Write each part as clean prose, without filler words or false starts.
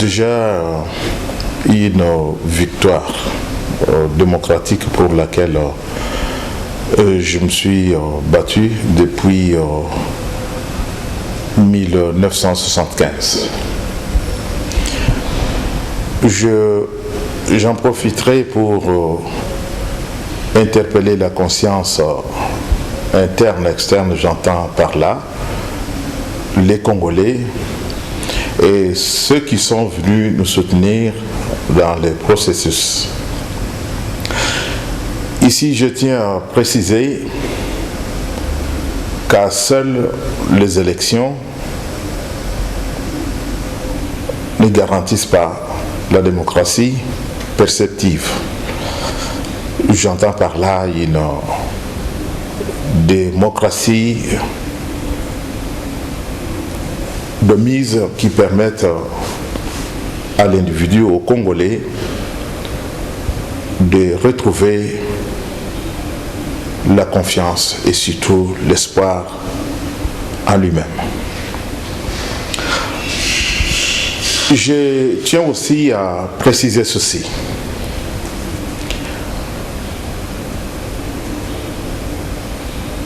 déjà une victoire démocratique pour laquelle je me suis battu depuis 1975. J'en profiterai pour interpeller la conscience interne, externe, j'entends par là, les Congolais et ceux qui sont venus nous soutenir dans les processus. Ici, je tiens à préciser qu'à seules les élections ne garantissent pas la démocratie perceptive. J'entends par là une démocratie de mise qui permettent à l'individu, au Congolais, de retrouver la confiance et surtout l'espoir en lui-même. Je tiens aussi à préciser ceci.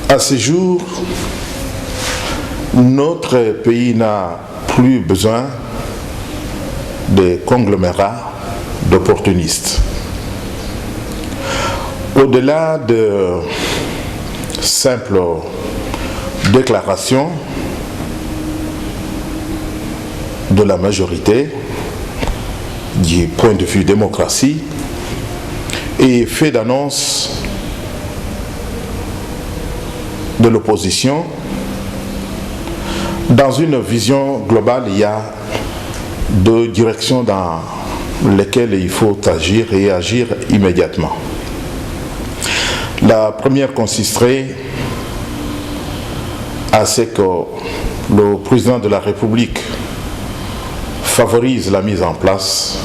À ce jour, notre pays n'a plus besoin de conglomérats d'opportunistes. Au-delà de simples déclarations de la majorité du point de vue démocratie et fait d'annonce de l'opposition, dans une vision globale, il y a deux directions dans lesquelles il faut agir et agir immédiatement. La première consisterait à ce que le président de la République favorise la mise en place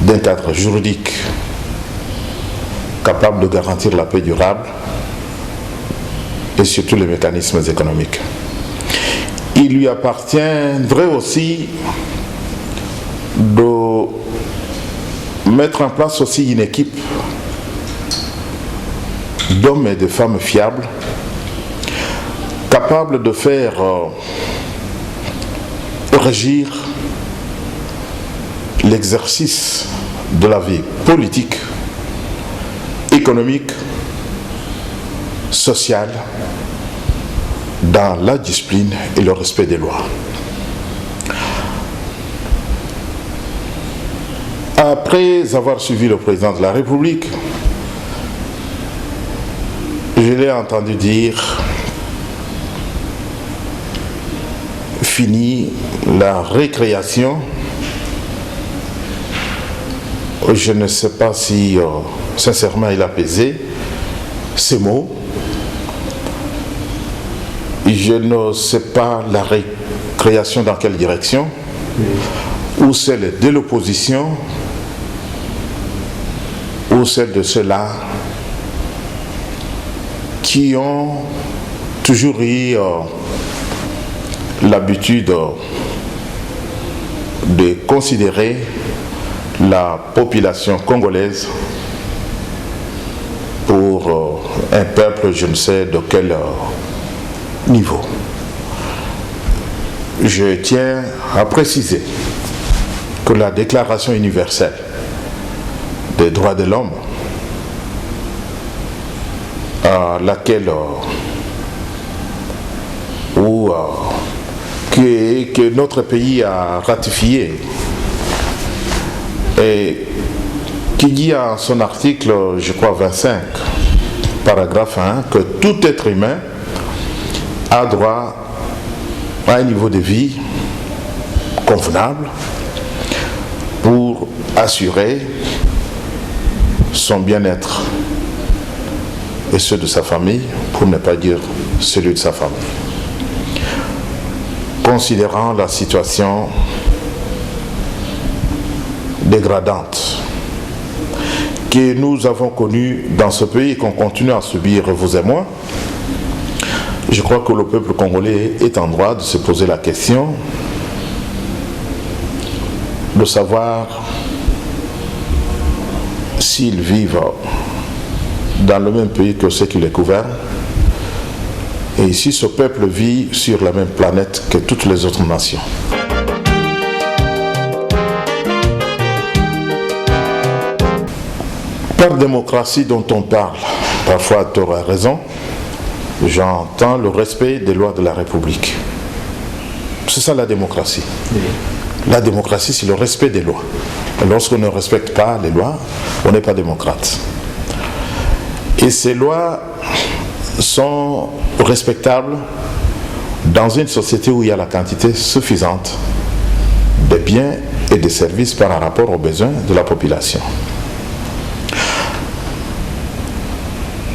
d'un cadre juridique capable de garantir la paix durable et surtout les mécanismes économiques. Il lui appartiendrait aussi de mettre en place aussi une équipe d'hommes et de femmes fiables, capables de faire régir l'exercice de la vie politique, économique, sociale, dans la discipline et le respect des lois. Après avoir suivi le président de la République, je l'ai entendu dire « Fini la récréation ». Je ne sais pas si sincèrement il a pesé ces mots. Je ne sais pas la récréation dans quelle direction, ou celle de l'opposition, ou celle de ceux-là qui ont toujours eu l'habitude de considérer la population congolaise pour un peuple, je ne sais de quel niveau. Je tiens à préciser que la Déclaration universelle des droits de l'homme, à laquelle que notre pays a ratifié et qui dit en son article, je crois 25, paragraphe 1, que tout être humain a droit à un niveau de vie convenable pour assurer son bien-être et ceux de sa famille, pour ne pas dire celui de sa famille. Considérant la situation dégradante que nous avons connue dans ce pays et qu'on continue à subir, vous et moi, je crois que le peuple congolais est en droit de se poser la question de savoir s'ils vivent dans le même pays que ceux qui les gouvernent, et si ce peuple vit sur la même planète que toutes les autres nations. Par démocratie dont on parle, parfois tu auras raison, j'entends le respect des lois de la République. C'est ça la démocratie. Oui. La démocratie, c'est le respect des lois. Et lorsqu'on ne respecte pas les lois, on n'est pas démocrate. Et ces lois sont respectables dans une société où il y a la quantité suffisante de biens et de services par rapport aux besoins de la population.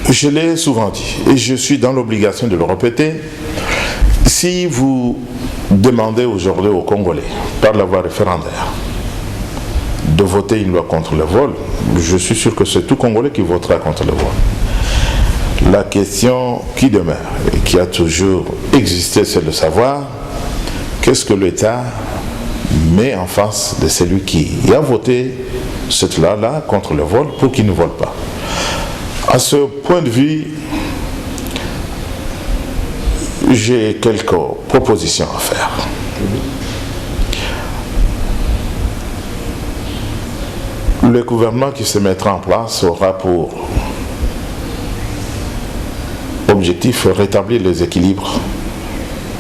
Je l'ai souvent dit, et je suis dans l'obligation de le répéter, si vous demandez aujourd'hui aux Congolais, par la voie référendaire, de voter une loi contre le vol, je suis sûr que c'est tout Congolais qui votera contre le vol. La question qui demeure et qui a toujours existé, c'est de savoir qu'est-ce que l'État met en face de celui qui a voté cette loi-là contre le vol pour qu'il ne vole pas. À ce point de vue, j'ai quelques propositions à faire. Le gouvernement qui se mettra en place aura pour objectif de rétablir les équilibres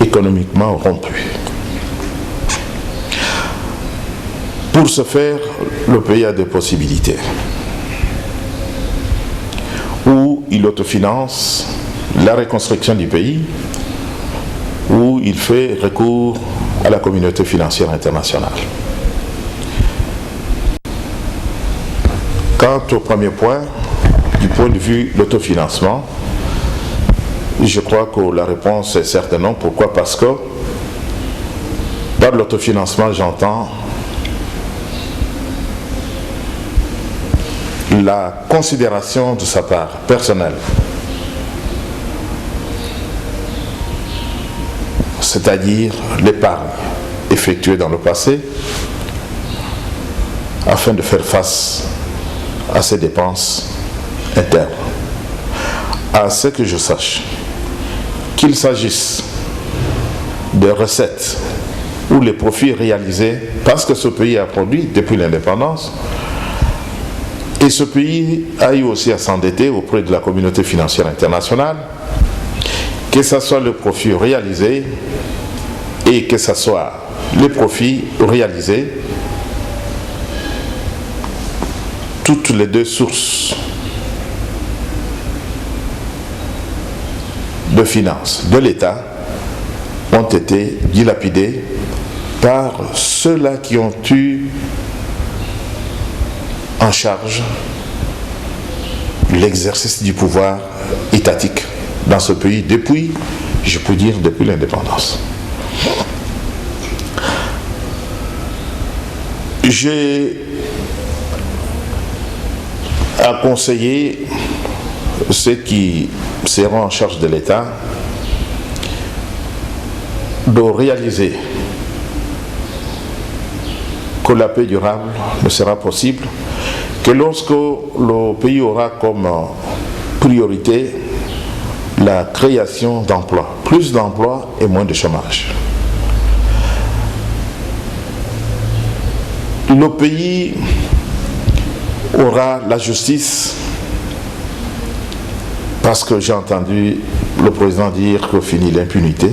économiquement rompus. Pour ce faire, le pays a des possibilités. Où il autofinance la reconstruction du pays, où il fait recours à la communauté financière internationale. Quant au premier point, du point de vue de l'autofinancement, je crois que la réponse est certainement. Pourquoi? Parce que par l'autofinancement, j'entends la considération de sa part personnelle, c'est-à-dire l'épargne effectuée dans le passé afin de faire face à ses dépenses internes. À ce que je sache, qu'il s'agisse des recettes ou les profits réalisés parce que ce pays a produit depuis l'indépendance, et ce pays a eu aussi à s'endetter auprès de la communauté financière internationale, que ce soit le profit réalisé et que ce soit les profits réalisés, toutes les deux sources de finances de l'État ont été dilapidées par ceux-là qui ont eu en charge l'exercice du pouvoir étatique dans ce pays depuis, je peux dire, depuis l'indépendance. J'ai à conseiller ceux qui seront en charge de l'État de réaliser que la paix durable ne sera possible que lorsque le pays aura comme priorité la création d'emplois, plus d'emplois et moins de chômage. Le pays aura la justice, parce que j'ai entendu le président dire que finit l'impunité.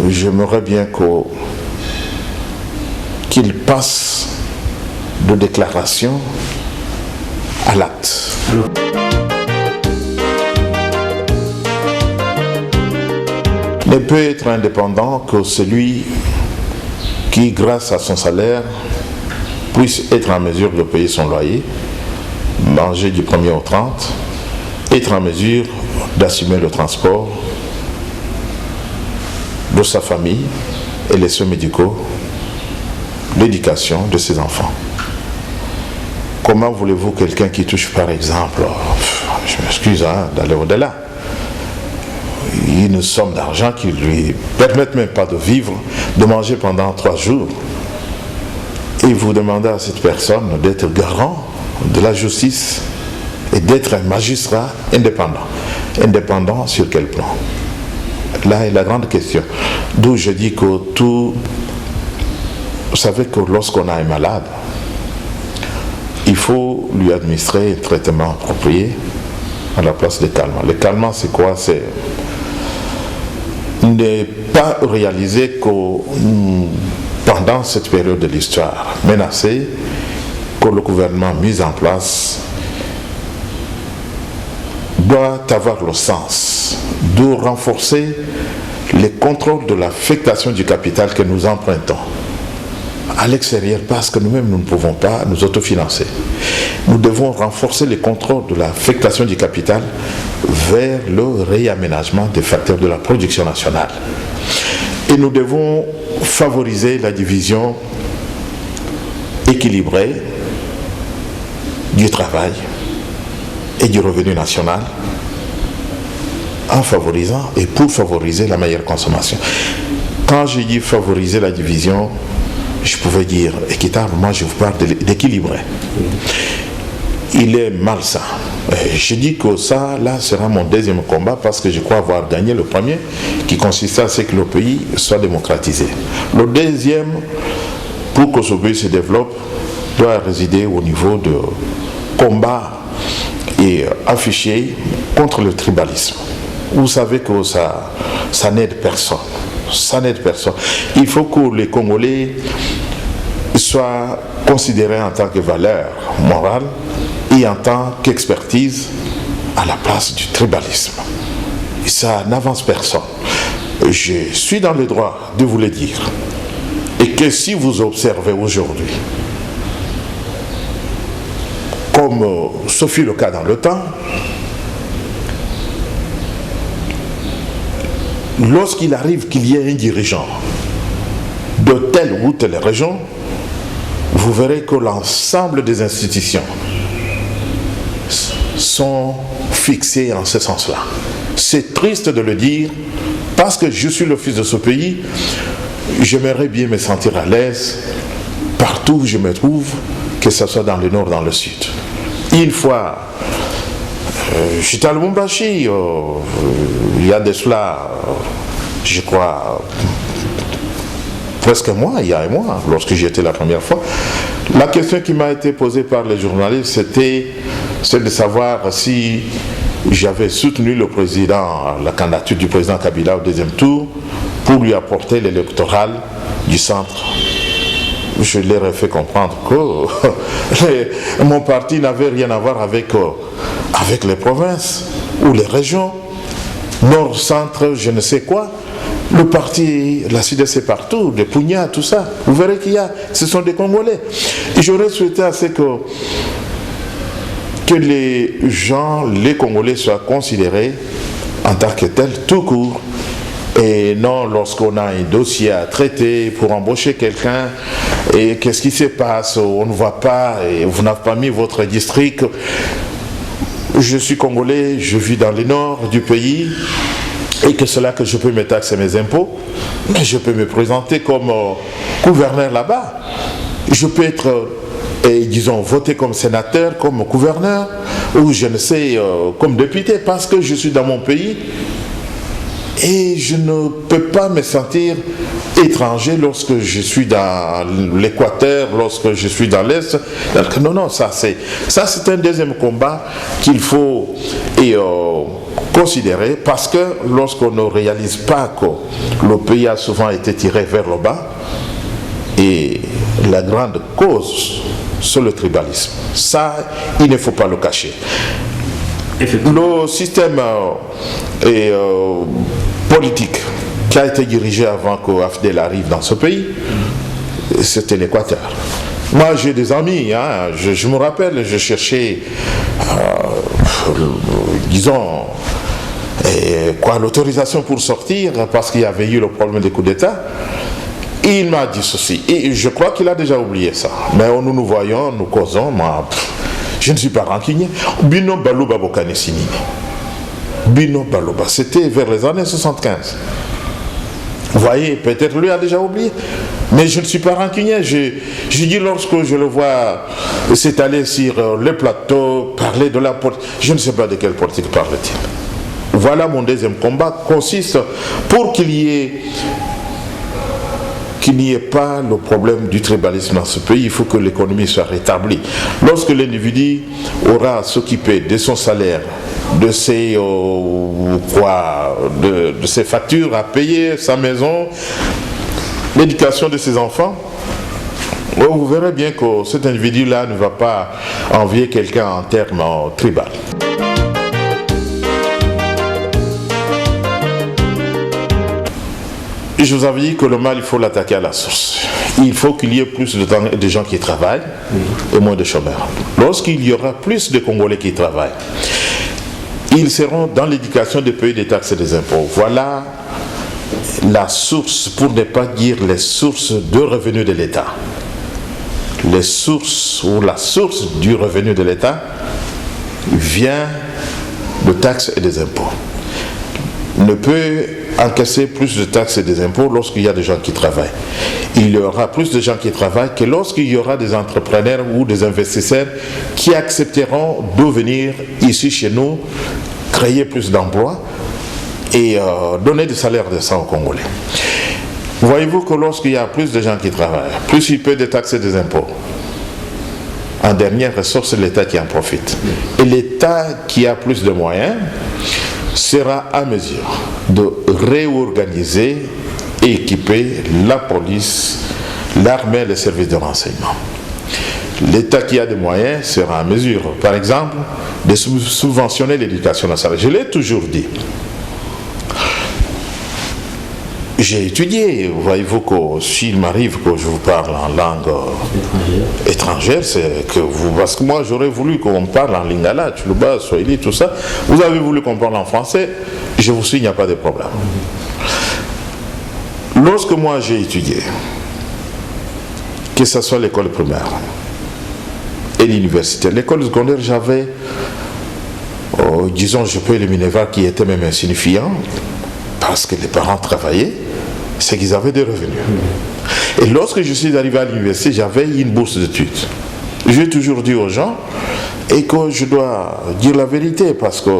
J'aimerais bien qu'il passe de déclaration à l'acte. Ne peut être indépendant que celui qui, grâce à son salaire, puisse être en mesure de payer son loyer, manger du 1er au 30, être en mesure d'assumer le transport de sa famille et les soins médicaux, l'éducation de ses enfants. Comment voulez-vous quelqu'un qui touche, par exemple, je m'excuse d'aller au-delà, une somme d'argent qui ne lui permette même pas de vivre, de manger pendant 3 jours, et vous demandez à cette personne d'être garant de la justice et d'être un magistrat indépendant. Indépendant sur quel plan? Là est la grande question. D'où je dis que tout... Vous savez que lorsqu'on a un malade, il faut lui administrer un traitement approprié à la place des calmants. Les calmants, c'est quoi? C'est ne pas réaliser que pendant cette période de l'histoire menacée, que le gouvernement mis en place doit avoir le sens de renforcer les contrôles de l'affectation du capital que nous empruntons à l'extérieur, parce que nous-mêmes nous ne pouvons pas nous autofinancer. Nous devons renforcer les contrôles de l'affectation du capital vers le réaménagement des facteurs de la production nationale. Et nous devons favoriser la division équilibrée du travail et du revenu national en favorisant et pour favoriser la meilleure consommation. Quand je dis favoriser la division, je pouvais dire équitable, moi je vous parle d'équilibré. Il est malsain. Je dis que ça, là, sera mon deuxième combat parce que je crois avoir gagné le premier qui consiste à ce que le pays soit démocratisé. Le deuxième, pour que ce pays se développe, doit résider au niveau de combat et affiché contre le tribalisme. Vous savez que ça n'aide personne. Ça n'aide personne. Il faut que les Congolais soient considérés en tant que valeur morale et en tant qu'expertise à la place du tribalisme. Et ça n'avance personne. Je suis dans le droit de vous le dire. Et que si vous observez aujourd'hui, comme ce fut le cas dans le temps, lorsqu'il arrive qu'il y ait un dirigeant de telle ou telle région, vous verrez que l'ensemble des institutions sont fixées en ce sens-là. C'est triste de le dire, parce que je suis le fils de ce pays, j'aimerais bien me sentir à l'aise partout où je me trouve, que ce soit dans le nord, dans le sud. Une fois, j'étais à Lubumbashi, il y a de cela, je crois, presque un mois, il y a un mois, lorsque j'y étais la première fois. La question qui m'a été posée par les journalistes, c'était de savoir si j'avais soutenu le président, la candidature du président Kabila au deuxième tour pour lui apporter l'électoral du centre. Je leur ai fait comprendre que mon parti n'avait rien à voir avec les provinces ou les régions, nord, centre, je ne sais quoi. Le parti, la CIDE, c'est partout, des Punya, tout ça. Vous verrez ce sont des Congolais. Et j'aurais souhaité assez que les gens, les Congolais, soient considérés en tant que tels, tout court. Et non lorsqu'on a un dossier à traiter pour embaucher quelqu'un, et qu'est-ce qui se passe, on ne voit pas, et vous n'avez pas mis votre district. Je suis Congolais, je vis dans le nord du pays, et que c'est là que je peux me taxer mes impôts, mais je peux me présenter comme gouverneur là-bas. Je peux être, disons, voté comme sénateur, comme gouverneur, ou je ne sais, comme député, parce que je suis dans mon pays. Et je ne peux pas me sentir étranger lorsque je suis dans l'Équateur, lorsque je suis dans l'Est. Non, non, ça c'est un deuxième combat qu'il faut considérer, parce que lorsqu'on ne réalise pas que le pays a souvent été tiré vers le bas, et la grande cause, c'est le tribalisme. Ça, il ne faut pas le cacher. Le système politique qui a été dirigé avant que AFDEL arrive dans ce pays, c'était l'Équateur. Moi j'ai des amis, hein, je me rappelle, je cherchais, disons, l'autorisation pour sortir parce qu'il y avait eu le problème des coups d'État. Il m'a dit ceci, et je crois qu'il a déjà oublié ça. Mais nous nous voyons, nous causons, moi, je ne suis pas rancunier. Bino Baloba Bokane Sinini. Bino Baloba, c'était vers les années 75. Vous voyez, peut-être lui a déjà oublié. Mais je ne suis pas rancunier. Je dis lorsque je le vois s'étaler sur le plateau, parler de la politique, je ne sais pas de quelle politique parle-t-il. Voilà mon deuxième combat, consiste pour qu'il n'y ait pas le problème du tribalisme dans ce pays. Il faut que l'économie soit rétablie. Lorsque l'individu aura à s'occuper de son salaire, de ses factures à payer, sa maison, l'éducation de ses enfants, vous verrez bien que cet individu-là ne va pas envier quelqu'un en termes tribal. Je vous avais dit que le mal, il faut l'attaquer à la source. Il faut qu'il y ait plus de gens qui travaillent et moins de chômeurs. Lorsqu'il y aura plus de Congolais qui travaillent, ils seront dans l'éducation de payer des taxes et des impôts. Voilà la source, pour ne pas dire les sources de revenus de l'État. Les sources ou la source du revenu de l'État vient de taxes et des impôts. Ne peut encaisser plus de taxes et des impôts lorsqu'il y a des gens qui travaillent. Il y aura plus de gens qui travaillent que lorsqu'il y aura des entrepreneurs ou des investisseurs qui accepteront de venir ici chez nous, créer plus d'emplois et donner des salaires décents aux Congolais. Voyez-vous que lorsqu'il y a plus de gens qui travaillent, plus il paie des taxes et des impôts, en dernière ressource, c'est l'État qui en profite. Et l'État qui a plus de moyens sera à mesure de réorganiser et équiper la police, l'armée et les services de renseignement. L'État qui a des moyens sera à mesure, par exemple, de subventionner l'éducation nationale. Je l'ai toujours dit. J'ai étudié, voyez-vous que s'il m'arrive que je vous parle en langue étrangère, c'est que vous, parce que moi j'aurais voulu qu'on parle en lingala, tchoulouba, swahili, tout ça. Vous avez voulu qu'on parle en français, je vous suis, il n'y a pas de problème. Lorsque moi j'ai étudié, que ce soit l'école primaire et l'université, l'école secondaire, j'avais, disons, je peux éliminer qui était même insignifiant, parce que les parents travaillaient, c'est qu'ils avaient des revenus. Et lorsque je suis arrivé à l'université, j'avais une bourse d'études. J'ai toujours dit aux gens, et que je dois dire la vérité, parce que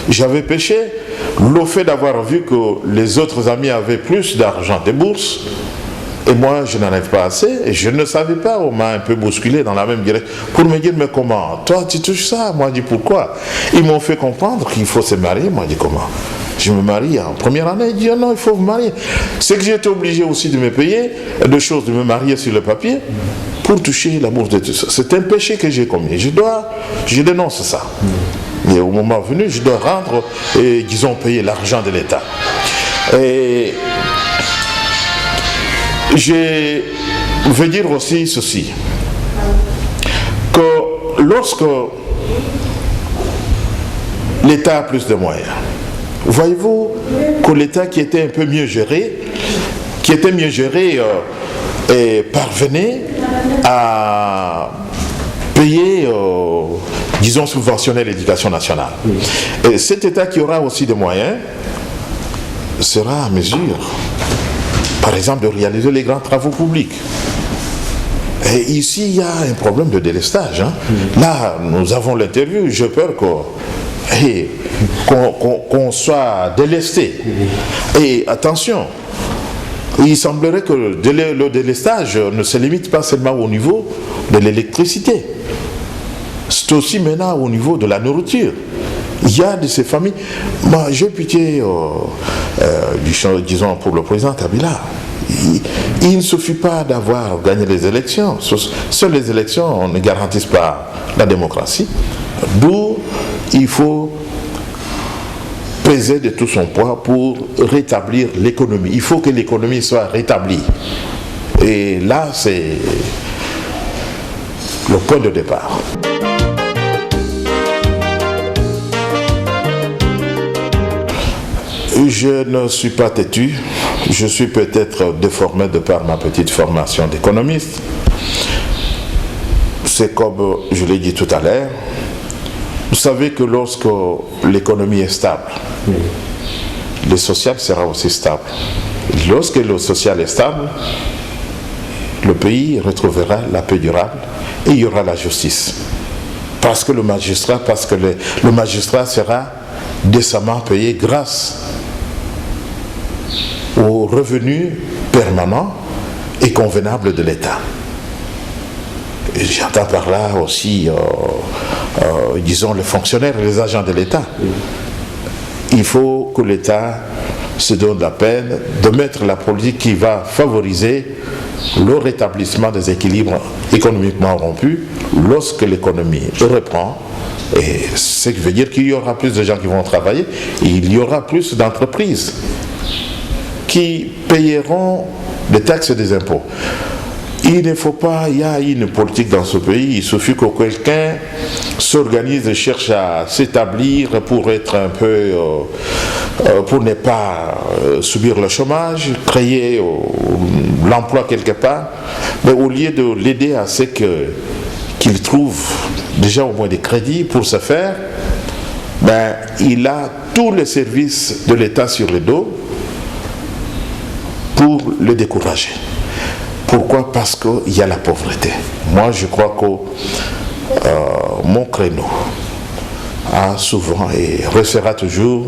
j'avais péché, le fait d'avoir vu que les autres amis avaient plus d'argent des bourses, et moi je n'en avais pas assez, et je ne savais pas, on m'a un peu bousculé dans la même direction, pour me dire, mais comment, toi tu touches ça? Moi je dis, pourquoi? Ils m'ont fait comprendre qu'il faut se marier, moi je dis, comment? Je me marie en première année, il dit, oh non, il faut vous marier. C'est que j'ai été obligé aussi de me payer, de choses, de me marier sur le papier, pour toucher la bourse d'études. C'est un péché que j'ai commis, je dénonce ça. Mais au moment venu, je dois rendre, et disons, payer l'argent de l'État. Et je veux dire aussi ceci, que lorsque l'État a plus de moyens, voyez-vous que l'État qui était un peu mieux géré, parvenait à payer, disons, subventionner l'éducation nationale. Et cet État qui aura aussi des moyens sera à mesure, par exemple, de réaliser les grands travaux publics. Et ici, il y a un problème de délestage. Là, nous avons l'interview, j'ai peur qu'on soit délesté. Et attention, il semblerait que le délestage ne se limite pas seulement au niveau de l'électricité. C'est aussi maintenant au niveau de la nourriture. Il y a de ces familles. Moi, j'ai pitié, disons, pour le président Kabila. Il ne suffit pas d'avoir gagné les élections. Seules les élections ne garantissent pas la démocratie. D'où il faut peser de tout son poids pour rétablir l'économie. Il faut que l'économie soit rétablie. Et là, c'est le point de départ. Je ne suis pas têtu, je suis peut-être déformé de par ma petite formation d'économiste. C'est comme je l'ai dit tout à l'heure, vous savez que lorsque l'économie est stable, le social sera aussi stable. Lorsque le social est stable, le pays retrouvera la paix durable et il y aura la justice. Parce que le magistrat sera décemment payé grâce aux revenus permanents et convenables de l'État. J'entends par là aussi, disons, les fonctionnaires et les agents de l'État. Il faut que l'État se donne la peine de mettre la politique qui va favoriser le rétablissement des équilibres économiquement rompus lorsque l'économie reprend. Et ce qui veut dire qu'il y aura plus de gens qui vont travailler et il y aura plus d'entreprises qui payeront des taxes et des impôts. Il ne faut pas, il y a une politique dans ce pays, il suffit que quelqu'un s'organise et cherche à s'établir pour être un peu, pour ne pas subir le chômage, créer l'emploi quelque part, mais au lieu de l'aider à ce qu'il trouve déjà au moins des crédits pour ce faire, ben, il a tous les services de l'État sur le dos pour le décourager. Pourquoi? Parce qu'il y a la pauvreté. Moi, je crois que mon créneau a souvent et restera toujours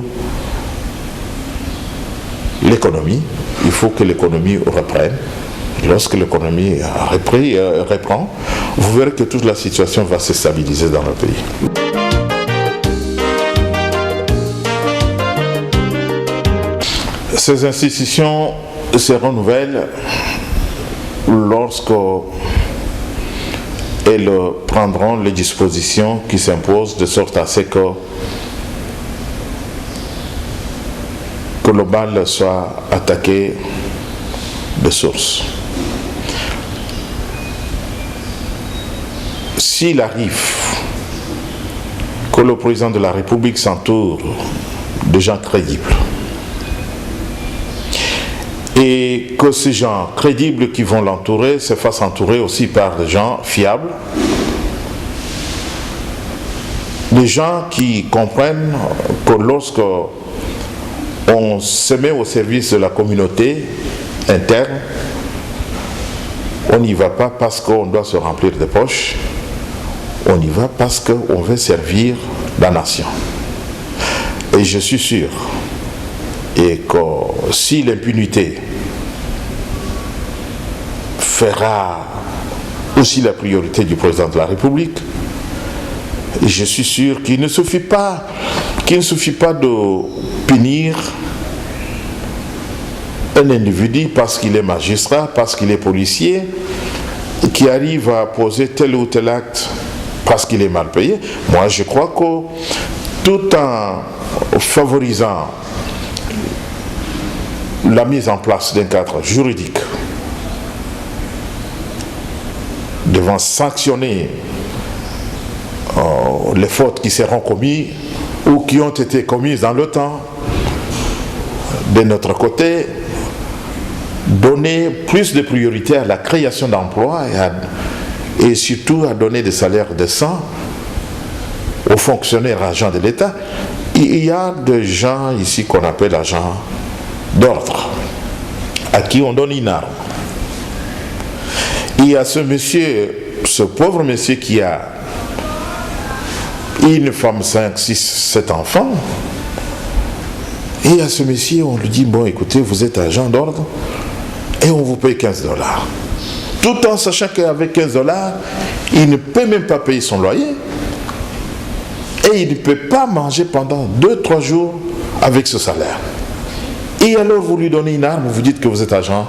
l'économie. Il faut que l'économie reprenne. Lorsque l'économie reprend, vous verrez que toute la situation va se stabiliser dans le pays. Ces institutions seront nouvelles lorsqu'elles prendront les dispositions qui s'imposent de sorte à ce que le mal soit attaqué de source. S'il arrive que le président de la République s'entoure de gens crédibles, et que ces gens crédibles qui vont l'entourer se fassent entourer aussi par des gens fiables, des gens qui comprennent que lorsque on se met au service de la communauté interne, on n'y va pas parce qu'on doit se remplir de poches, on y va parce qu'on veut servir la nation. Et je suis sûr et que si l'impunité fera aussi la priorité du président de la République, je suis sûr qu'il ne suffit pas de punir un individu parce qu'il est magistrat, parce qu'il est policier, qui arrive à poser tel ou tel acte parce qu'il est mal payé. Moi, je crois que tout en favorisant la mise en place d'un cadre juridique devant sanctionner les fautes qui seront commises ou qui ont été commises dans le temps, de notre côté, donner plus de priorité à la création d'emplois et surtout à donner des salaires décents aux fonctionnaires agents de l'État. Il y a des gens ici qu'on appelle agents d'ordre, à qui on donne une arme. Il y a ce pauvre monsieur qui a une femme, 5, 6, 7 enfants. Et il y a ce monsieur, on lui dit, bon écoutez, vous êtes agent d'ordre et on vous paye $15. Tout en sachant qu'avec $15, il ne peut même pas payer son loyer. Et il ne peut pas manger pendant 2-3 jours avec ce salaire. Et alors vous lui donnez une arme, vous dites que vous êtes agent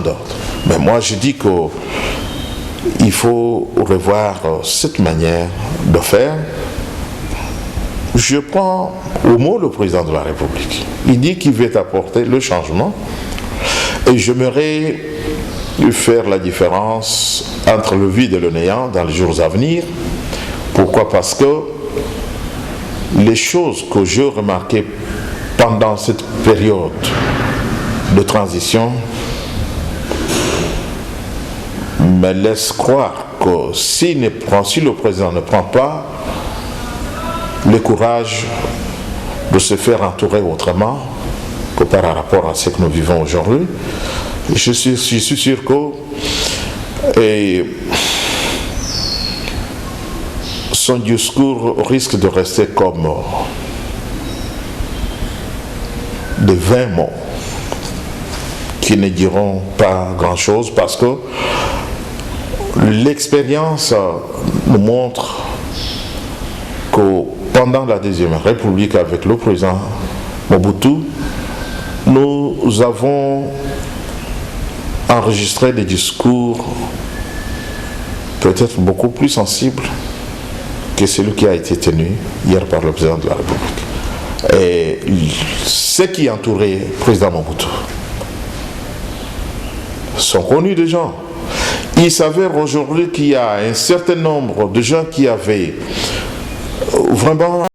d'ordre. Mais moi je dis qu'il faut revoir cette manière de faire. Je prends au mot le président de la République. Il dit qu'il veut apporter le changement. Et j'aimerais faire la différence entre le vide et le néant dans les jours à venir. Pourquoi? Parce que les choses que j'ai remarquées pendant cette période de transition me laissent croire que si le président ne prend pas le courage de se faire entourer autrement que par rapport à ce que nous vivons aujourd'hui, je suis sûr que Et son discours risque de rester comme de 20 mots qui ne diront pas grand-chose parce que l'expérience nous montre que pendant la Deuxième République avec le président Mobutu, nous avons enregistré des discours peut-être beaucoup plus sensibles que celui qui a été tenu hier par le président de la République. Et ceux qui entouraient le président Mobutu sont connus des gens. Il s'avère aujourd'hui qu'il y a un certain nombre de gens qui avaient vraiment